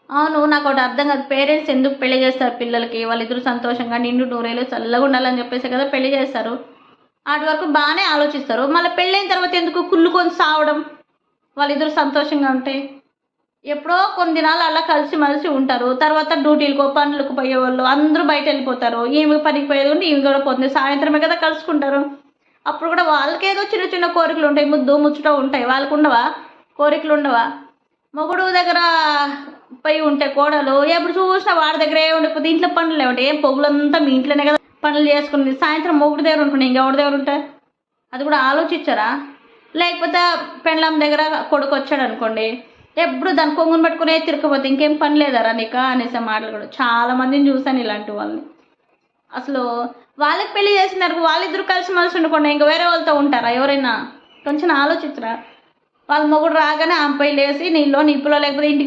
అవును. నాకోటి అర్థం కాదు. పేరెంట్స్ ఎందుకు పెళ్లి చేస్తారు పిల్లలకి? వాళ్ళిద్దరూ సంతోషంగా నిండు నూరేళ్ళు చల్లగుండాలని చెప్పేసే కదా పెళ్లి చేస్తారు. ఆటి వరకు బానే ఆలోచిస్తారు. మళ్ళా పెళ్ళైన తర్వాత ఎందుకు కుళ్ళుకొని సావడం? వాళ్ళిద్దరూ సంతోషంగా ఉంటే. ఎప్పుడో కొన్ని దినాలు అలా కలిసిమెలిసి ఉంటారు. తర్వాత డ్యూటీలకో, పనులకు పోయేవాళ్ళు అందరూ బయటెళ్ళిపోతారు. ఈమె పనికి పోయేది ఉంటే ఈమె కూడా పోతుంది. సాయంత్రమే కదా కలుసుకుంటారు. అప్పుడు కూడా వాళ్ళకేదో చిన్న చిన్న కోరికలుంటాయి. ముద్దు, ముచ్చట ఉంటాయి. వాళ్ళకుండవా? కోరికలుండవా? మొగుడు దగ్గర పోయి ఉంటే కోడలు ఎప్పుడు చూసినా వాడి దగ్గరే ఉండిపోతే ఇంట్లో పనులు ఏమిటి? ఏం పొగులంతా మీ ఇంట్లోనే కదా పనులు చేసుకునేది. సాయంత్రం మొగుడు దగ్గర ఉంటున్నాయి ఇంకెవరి దగ్గర ఉంటాయి? అది కూడా ఆలోచించరా? లేకపోతే పెండ్లాం దగ్గర కొడుకు వచ్చాడనుకోండి, ఎప్పుడు దాని కొంగుని పట్టుకునే తిరగకపోతే ఇంకేం పని లేదరా నీకా అనేసే మాటలు కూడా చాలా మందిని చూశాను ఇలాంటి వాళ్ళని. అసలు వాళ్ళకి పెళ్లి చేసినారు వాళ్ళిద్దరూ కలిసిమెలిసి ఉండకుండా ఇంక వేరే వాళ్ళతో ఉంటారా ఎవరైనా? కొంచెం ఆలోచించరా? వాళ్ళ మొగుడు రాగానే ఆమెపై లేసి నీలో నిప్పులో లేకపోతే ఇంటికి